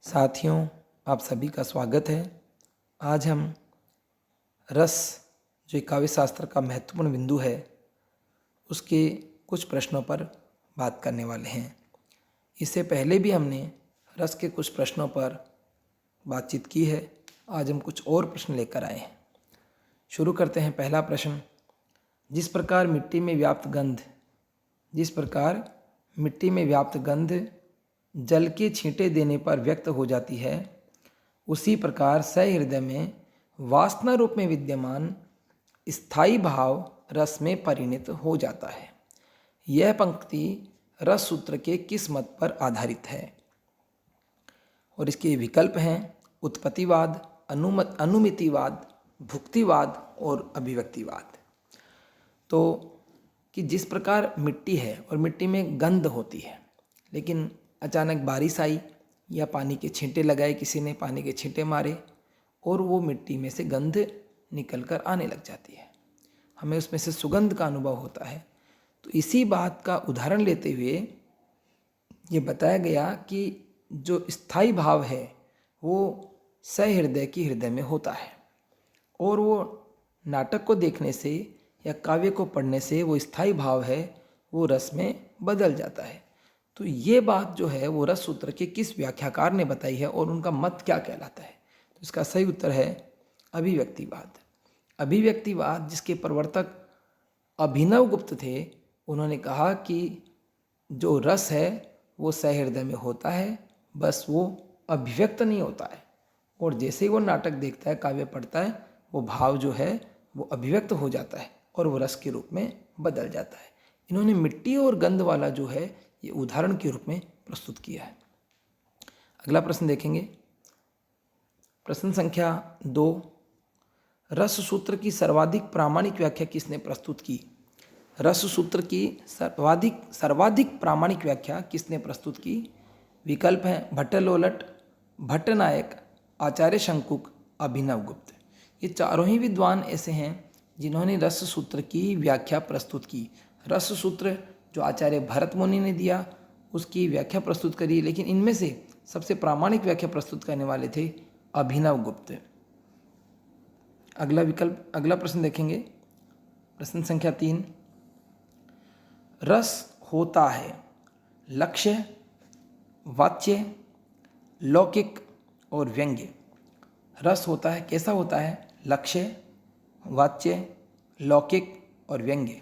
साथियों, आप सभी का स्वागत है। आज हम रस, जो एक काव्य शास्त्र का महत्वपूर्ण बिंदु है, उसके कुछ प्रश्नों पर बात करने वाले हैं। इससे पहले भी हमने रस के कुछ प्रश्नों पर बातचीत की है। आज हम कुछ और प्रश्न लेकर आए हैं। शुरू करते हैं। पहला प्रश्न, जिस प्रकार मिट्टी में व्याप्त गंध जल के छींटे देने पर व्यक्त हो जाती है, उसी प्रकार सहृदय में वासना रूप में विद्यमान स्थायी भाव रस में परिणत हो जाता है। यह पंक्ति रस सूत्र के किस मत पर आधारित है? और इसके विकल्प हैं उत्पत्तिवाद, अनुमितिवाद, भुक्तिवाद और अभिव्यक्तिवाद। तो कि जिस प्रकार मिट्टी है और मिट्टी में गंध होती है, लेकिन अचानक बारिश आई या पानी के छींटे लगाए, किसी ने पानी के छींटे मारे और वो मिट्टी में से गंध निकल कर आने लग जाती है, हमें उसमें से सुगंध का अनुभव होता है। तो इसी बात का उदाहरण लेते हुए ये बताया गया कि जो स्थायी भाव है वो सहृदय की हृदय में होता है, और वो नाटक को देखने से या काव्य को पढ़ने से वो स्थायी भाव है वो रस में बदल जाता है। तो ये बात जो है वो रस सूत्र के किस व्याख्याकार ने बताई है और उनका मत क्या कहलाता है? तो इसका सही उत्तर है अभिव्यक्तिवाद। अभिव्यक्तिवाद, जिसके प्रवर्तक अभिनवगुप्त थे, उन्होंने कहा कि जो रस है वो सहृदय में होता है, बस वो अभिव्यक्त नहीं होता है। और जैसे ही वो नाटक देखता है, काव्य पढ़ता है, वो भाव जो है वो अभिव्यक्त हो जाता है और वो रस के रूप में बदल जाता है। इन्होंने मिट्टी और गंध वाला जो है ये उदाहरण के रूप में प्रस्तुत किया है। अगला प्रश्न देखेंगे। प्रश्न संख्या 2, रस सूत्र की सर्वाधिक प्रामाणिक व्याख्या किसने प्रस्तुत की? रस सूत्र की सर्वाधिक प्रामाणिक व्याख्या किसने प्रस्तुत की? विकल्प हैं भट्टलोलट, भट्टनायक, आचार्य शंकुक, अभिनवगुप्त। ये चारों ही विद्वान ऐसे हैं जिन्होंने रस सूत्र की व्याख्या प्रस्तुत की। रस सूत्र जो आचार्य भरत मुनि ने दिया, उसकी व्याख्या प्रस्तुत करी, लेकिन इनमें से सबसे प्रामाणिक व्याख्या प्रस्तुत करने वाले थे अभिनवगुप्त। अगला प्रश्न देखेंगे। प्रश्न संख्या 3, रस होता है लक्ष्य, वाच्य, लौकिक और व्यंग्य। रस होता है, कैसा होता है? लक्ष्य, वाच्य, लौकिक और व्यंग्य।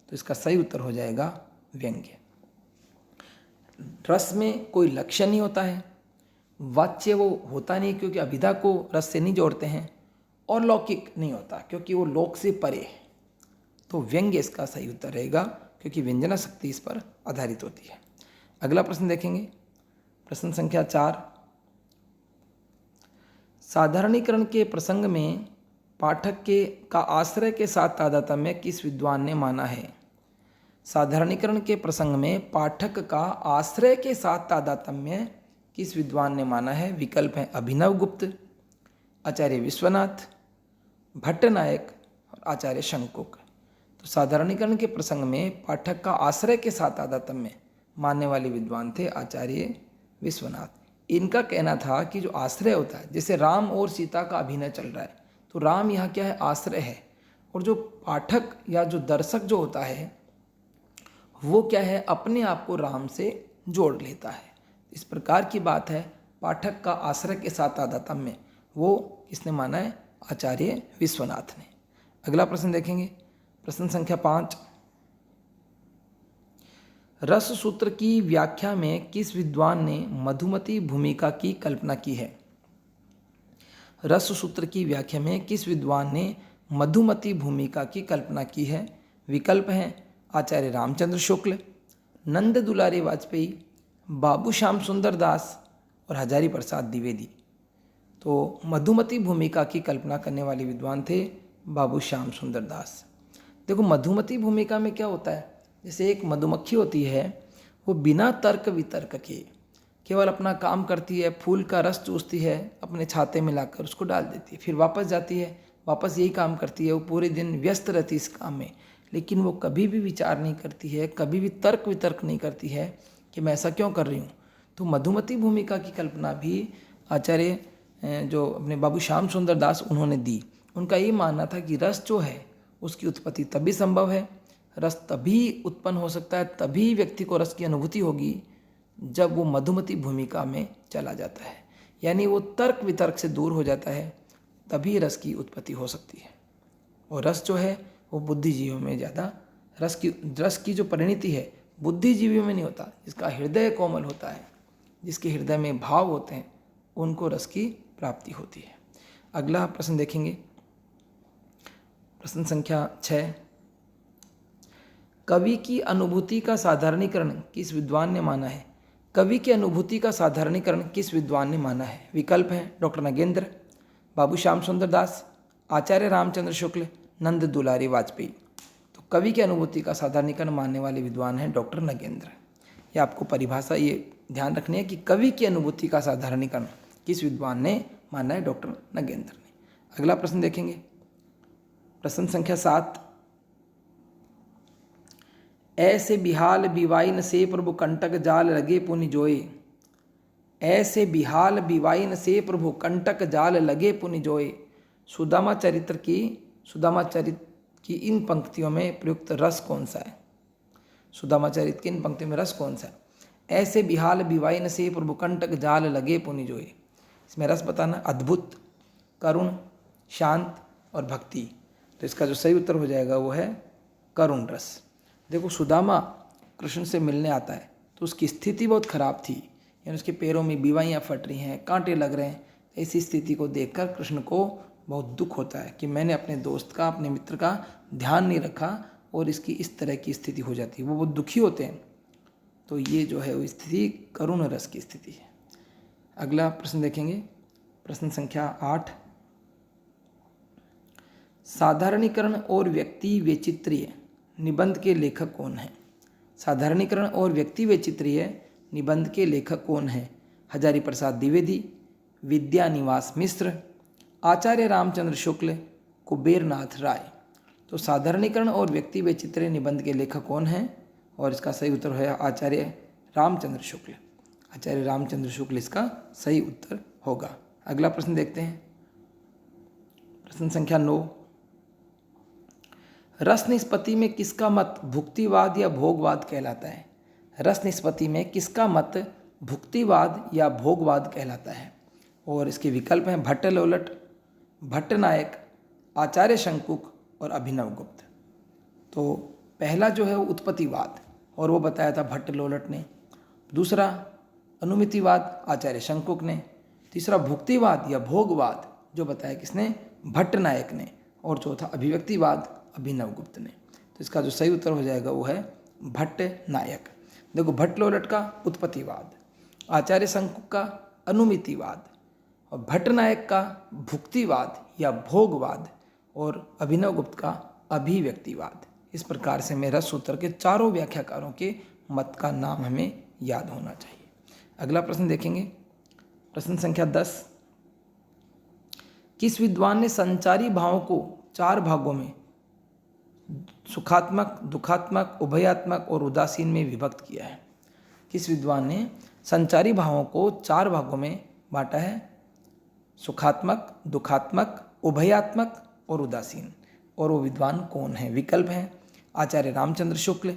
तो इसका सही उत्तर हो जाएगा व्यंग्य। रस में कोई लक्ष्य नहीं होता है, वाच्य वो होता नहीं क्योंकि अभिधा को रस से नहीं जोड़ते हैं, और लौकिक नहीं होता क्योंकि वो लोक से परे है। तो व्यंग्य इसका सही उत्तर रहेगा क्योंकि व्यंजना शक्ति इस पर आधारित होती है। अगला प्रश्न देखेंगे। प्रश्न संख्या 4, साधारणीकरण के प्रसंग में पाठक का आश्रय के साथ तादात्म्य किस विद्वान ने माना है? साधारणीकरण के प्रसंग में पाठक का आश्रय के साथ तादात्म्य किस विद्वान ने माना है? विकल्प हैं अभिनवगुप्त, आचार्य विश्वनाथ, भट्टनायक और आचार्य शंकुक। तो साधारणीकरण के प्रसंग में पाठक का आश्रय के साथ तादात्म्य मानने वाले विद्वान थे आचार्य विश्वनाथ। इनका कहना था कि जो आश्रय होता है, जैसे राम और सीता का अभिनय चल रहा है, तो राम यहाँ क्या है? आश्रय है, और जो पाठक या जो दर्शक जो होता है वो क्या है? अपने आप को राम से जोड़ लेता है। इस प्रकार की बात है। पाठक का आश्रय के साथ तादात्म्य वो किसने माना है? आचार्य विश्वनाथ ने। अगला प्रश्न देखेंगे। प्रश्न संख्या 5, रस सूत्र की व्याख्या में किस विद्वान ने मधुमती भूमिका की कल्पना की है? रस सूत्र की व्याख्या में किस विद्वान ने मधुमती भूमिका की कल्पना की है? विकल्प हैं आचार्य रामचंद्र शुक्ल, नंद दुलारी वाजपेयी, बाबू श्याम सुंदर दास और हजारी प्रसाद द्विवेदी। तो मधुमती भूमिका की कल्पना करने वाले विद्वान थे बाबू श्याम सुंदर दास। देखो, मधुमती भूमिका में क्या होता है? जैसे एक मधुमक्खी होती है, वो बिना तर्क वितर्क के केवल अपना काम करती है, फूल का रस चूसती है, अपने छाते में लाकर उसको डाल देती है, फिर वापस जाती है, वापस यही काम करती है। वो पूरे दिन व्यस्त रहती है इस काम में, लेकिन वो कभी भी विचार नहीं करती है, कभी भी तर्क वितर्क नहीं करती है कि मैं ऐसा क्यों कर रही हूँ। तो मधुमती भूमिका की कल्पना भी आचार्य जो अपने बाबू श्याम सुंदर दास उन्होंने दी। उनका ये मानना था कि रस जो है उसकी उत्पत्ति तभी संभव है, रस तभी उत्पन्न हो सकता है, तभी व्यक्ति को रस की अनुभूति होगी जब वो मधुमती भूमिका में चला जाता है, यानी वो तर्क वितर्क से दूर हो जाता है, तभी रस की उत्पत्ति हो सकती है। और रस जो है वो बुद्धिजीवियों में ज़्यादा, रस की जो परिणति है बुद्धिजीवियों में नहीं होता। जिसका हृदय कोमल होता है, जिसके हृदय में भाव होते हैं, उनको रस की प्राप्ति होती है। अगला प्रश्न देखेंगे, प्रश्न संख्या 6। कवि की अनुभूति का साधारणीकरण किस विद्वान ने माना है? कवि की अनुभूति का साधारणीकरण किस विद्वान ने माना है? विकल्प हैं डॉक्टर नगेंद्र, बाबू श्याम सुंदर दास, आचार्य रामचंद्र शुक्ल, नंद दुलारी वाजपेयी। तो कवि की अनुभूति का साधारणीकरण मानने वाले विद्वान हैं डॉक्टर नगेंद्र। ये आपको परिभाषा ये ध्यान रखनी है कि कवि की अनुभूति का साधारणीकरण किस विद्वान ने माना है? डॉक्टर नगेंद्र ने। अगला प्रश्न देखेंगे, प्रश्न संख्या 7। ऐसे बिहाल बिवाइन से प्रभु कंटक जाल लगे पुनि जोए। ऐसे बिहाल बिवाइन से प्रभु कंटक जाल लगे पुनि जोए। सुदामा चरित्र की इन पंक्तियों में प्रयुक्त रस कौन सा है? सुदामा चरित्र की इन पंक्तियों में रस कौन सा है? ऐसे बिहाल बिवाइन से प्रभु कंटक जाल लगे पुनि जोए। इसमें रस बताना, अद्भुत, करुण, शांत और भक्ति। तो इसका जो सही उत्तर हो जाएगा वो है करुण रस। देखो, सुदामा कृष्ण से मिलने आता है तो उसकी स्थिति बहुत खराब थी, यानी उसके पैरों में बीवाइयाँ फट रही हैं, कांटे लग रहे हैं। ऐसी स्थिति को देखकर कृष्ण को बहुत दुख होता है कि मैंने अपने दोस्त का, अपने मित्र का ध्यान नहीं रखा और इसकी इस तरह की स्थिति हो जाती है। वो बहुत दुखी होते हैं। तो ये जो है वो स्थिति करुण रस की स्थिति है। अगला प्रश्न देखेंगे, प्रश्न संख्या 8। साधारणीकरण और व्यक्ति वैचित्र्य निबंध के लेखक कौन हैं? साधारणीकरण और व्यक्ति वैचित्र्य निबंध के लेखक कौन हैं? हजारी प्रसाद द्विवेदी, विद्यानिवास मिश्र, आचार्य रामचंद्र शुक्ल, कुबेरनाथ राय। तो साधारणीकरण और व्यक्ति वैचित्र्य निबंध के लेखक कौन हैं? और इसका सही उत्तर है आचार्य रामचंद्र शुक्ल। आचार्य रामचंद्र शुक्ल इसका सही उत्तर होगा। अगला प्रश्न देखते हैं, प्रश्न संख्या 9। रस निष्पत्ति में किसका मत भुक्तिवाद या भोगवाद कहलाता है? रस निष्पत्ति में किसका मत भुक्तिवाद या भोगवाद कहलाता है? और इसके विकल्प हैं भट्ट लोलट, भट्ट नायक, आचार्य शंकुक और अभिनव गुप्त। तो पहला जो है वो उत्पत्तिवाद, और वो बताया था भट्ट लोलट ने। दूसरा अनुमितिवाद आचार्य शंकुक ने। तीसरा भुक्तिवाद या भोगवाद जो बताया किसने? भट्ट नायक ने। और चौथा अभिव्यक्तिवाद अभिनव गुप्त ने। तो इसका जो सही उत्तर हो जाएगा वो है भट्ट नायक। देखो, भट्ट लोलट का उत्पत्तिवाद, आचार्य शंकुक का अनुमितिवाद और भट्ट नायक का भुक्तिवाद या भोगवाद और अभिनव गुप्त का अभिव्यक्तिवाद। इस प्रकार से में रस सूत्र के चारों व्याख्याकारों के मत का नाम हमें याद होना चाहिए। अगला प्रश्न देखेंगे, प्रश्न संख्या 10। किस विद्वान ने संचारी भावों को 4 भागों में सुखात्मक, दुखात्मक, उभयात्मक और उदासीन में विभक्त किया है? किस विद्वान ने संचारी भावों को 4 भागों में बांटा है? सुखात्मक, दुखात्मक, उभयात्मक और उदासीन। और वो विद्वान कौन है? विकल्प हैं आचार्य रामचंद्र शुक्ल,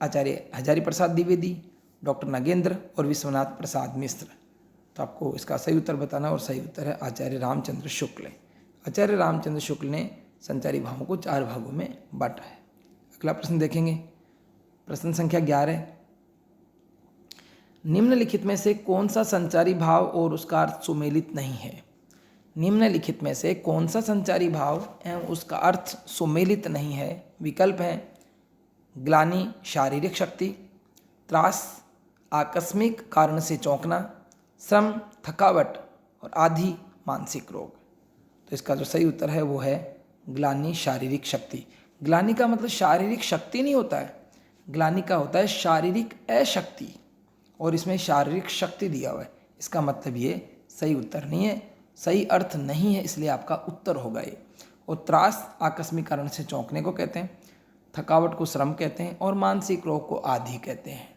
आचार्य हजारी प्रसाद द्विवेदी, डॉक्टर नगेंद्र और विश्वनाथ प्रसाद मिश्र। तो आपको इसका सही उत्तर बताना, और सही उत्तर है आचार्य रामचंद्र शुक्ल। आचार्य रामचंद्र शुक्ल ने संचारी भावों को 4 भागों में बांटा है। अगला प्रश्न देखेंगे, प्रश्न संख्या 11। निम्नलिखित में से कौन सा संचारी भाव और उसका अर्थ सुमेलित नहीं है? निम्नलिखित में से कौन सा संचारी भाव एवं उसका अर्थ सुमेलित नहीं है? विकल्प हैं ग्लानि शारीरिक शक्ति, त्रास आकस्मिक कारण से चौंकना, श्रम थकावट और आदि मानसिक रोग। तो इसका जो सही उत्तर है वो है ग्लानि शारीरिक शक्ति। ग्लानि का मतलब शारीरिक शक्ति नहीं होता है, ग्लानि का होता है शारीरिक अशक्ति, और इसमें शारीरिक शक्ति दिया हुआ है। इसका मतलब ये सही उत्तर नहीं है, सही अर्थ नहीं है, इसलिए आपका उत्तर होगा ये। और त्रास आकस्मिक कारण से चौंकने को कहते हैं, थकावट को श्रम कहते हैं और मानसिक रोग को आदि कहते हैं,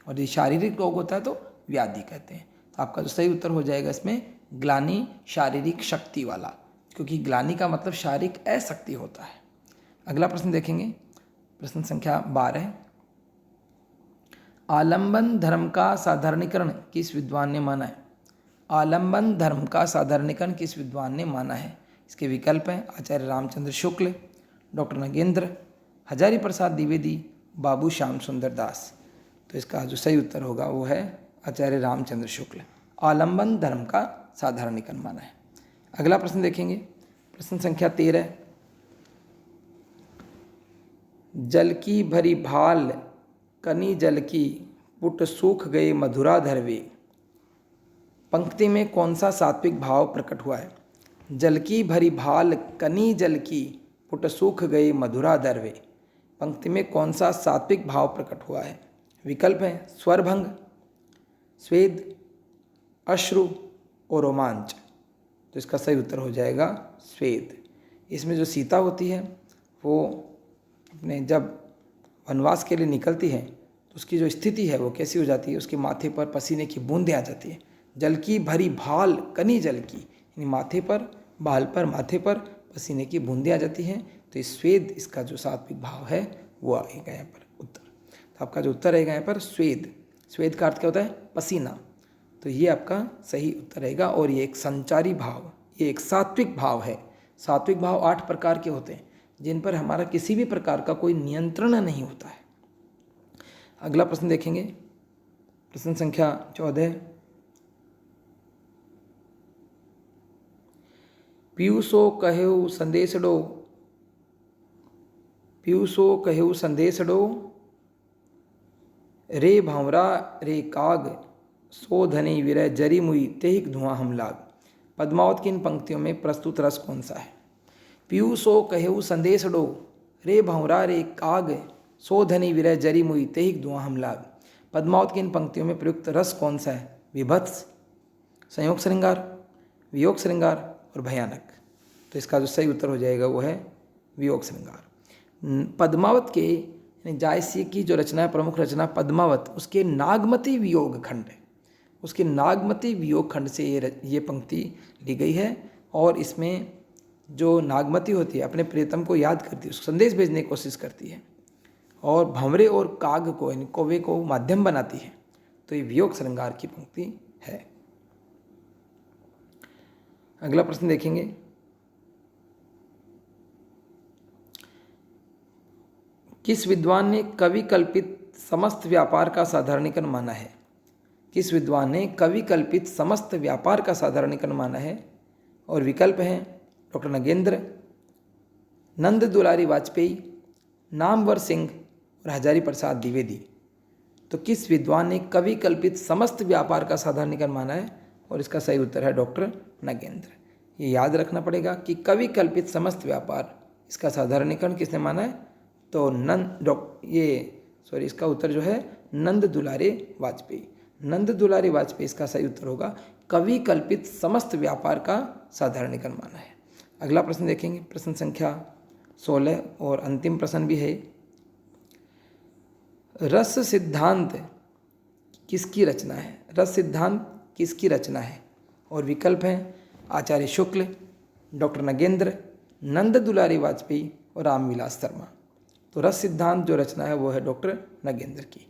और ये शारीरिक रोग होता है तो व्याधि कहते हैं। तो आपका जो सही उत्तर हो जाएगा इसमें ग्लानि शारीरिक शक्ति वाला, क्योंकि ग्लानि का मतलब शारीरिक अशक्ति होता है। अगला प्रश्न देखेंगे, प्रश्न संख्या 12। आलंबन धर्म का साधारणीकरण किस विद्वान ने माना है? आलंबन धर्म का साधारणीकरण किस विद्वान ने माना है? इसके विकल्प हैं आचार्य रामचंद्र शुक्ल, डॉक्टर नगेंद्र, हजारी प्रसाद द्विवेदी, बाबू श्याम सुंदर दास। तो इसका जो सही उत्तर होगा वो है आचार्य रामचंद्र शुक्ल। आलंबन धर्म का साधारणीकरण माना है। अगला प्रश्न देखेंगे, प्रश्न संख्या 13। जल की भरी भाल कनी जल की पुट सूख गए मधुरा धरवे। पंक्ति में कौन सा सात्विक भाव प्रकट हुआ है? जल की भरी भाल कनी जल की पुट सूख गए मधुरा धरवे। पंक्ति में कौन सा सात्विक भाव प्रकट हुआ है? विकल्प हैं स्वरभंग, स्वेद, अश्रु और रोमांच। तो इसका सही उत्तर हो जाएगा स्वेद। इसमें जो सीता होती है वो अपने जब वनवास के लिए निकलती है तो उसकी जो स्थिति है वो कैसी हो जाती है? उसके माथे पर पसीने की बूंदें आ जाती है। जल की भरी भाल कनी जल की, यानी माथे पर, बाल पर, माथे पर पसीने की बूंदें आ जाती हैं। तो इस स्वेद, इसका जो सात्विक भाव है वो आएगा यहाँ पर उत्तर। तो आपका जो उत्तर रहेगा यहाँ पर स्वेद। स्वेद का अर्थ क्या होता है? पसीना। तो ये आपका सही उत्तर रहेगा। और ये एक संचारी भाव, ये एक सात्विक भाव है। सात्विक भाव 8 प्रकार के होते हैं जिन पर हमारा किसी भी प्रकार का कोई नियंत्रण नहीं होता है। अगला प्रश्न देखेंगे, प्रश्न संख्या 14। पीयूषो कहेउ संदेशडो, पीयूषो कहेउ संदेशडो, रे भंवरा रे काग, सो धनी विरह जरी मुई तेहिक धुआं हम लाग। पद्मावत की इन पंक्तियों में प्रस्तुत रस कौन सा है? पीयूषो कहेउ संदेशडो, रे भंवरा रे काग, सो धनी विरह जरी मुई तेहिक धुआं हम लाग। पद्मावत की इन पंक्तियों में प्रयुक्त रस कौन सा है? विभत्स, संयोग श्रृंगार, वियोग श्रृंगार और भयानक। तो इसका जो सही उत्तर हो जाएगा वो है वियोग श्रृंगार। पद्मावत के जायसी की जो रचना है, प्रमुख रचना पद्मावत, उसके नागमती वियोग खंड है। उसके नागमती वियोग खंड से ये पंक्ति ली गई है। और इसमें जो नागमती होती है अपने प्रियतम को याद करती है, उसको संदेश भेजने की कोशिश करती है और भंवरे और काग को, यानी कौवे को माध्यम बनाती है। तो ये वियोग श्रृंगार की पंक्ति है। अगला प्रश्न देखेंगे, किस विद्वान ने कवि कल्पित समस्त व्यापार का साधारणीकरण माना है? किस विद्वान ने कवि कल्पित समस्त व्यापार का साधारणीकरण माना है? और विकल्प हैं डॉक्टर नगेंद्र, नंद दुलारी वाजपेयी, नामवर सिंह और हजारी प्रसाद द्विवेदी। तो किस विद्वान ने कवि कल्पित समस्त व्यापार का साधारणीकरण माना है? और इसका सही उत्तर है डॉक्टर नगेंद्र। ये याद रखना पड़ेगा कि कवि कल्पित समस्त व्यापार, इसका साधारणीकरण किसने माना है? तो इसका उत्तर जो है नंद दुलारे वाजपेयी। नंद दुलारे वाजपेयी इसका सही उत्तर होगा। कवि कल्पित समस्त व्यापार का साधारणीकरण माना है। अगला प्रश्न देखेंगे, प्रश्न संख्या 16 और अंतिम प्रश्न भी है। रस सिद्धांत किसकी रचना है? रस सिद्धांत किसकी रचना है? और विकल्प हैं आचार्य शुक्ल, डॉक्टर नगेंद्र, नंद दुलारी वाजपेयी और रामविलास शर्मा। तो रस सिद्धांत जो रचना है वो है डॉक्टर नगेंद्र की।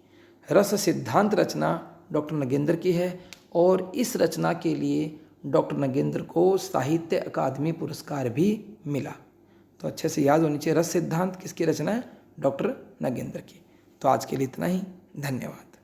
रस सिद्धांत रचना डॉक्टर नगेंद्र की है और इस रचना के लिए डॉक्टर नगेंद्र को साहित्य अकादमी पुरस्कार भी मिला। तो अच्छे से याद होनी चाहिए, रस सिद्धांत किसकी रचना है? डॉक्टर नगेंद्र की। तो आज के लिए इतना ही, धन्यवाद।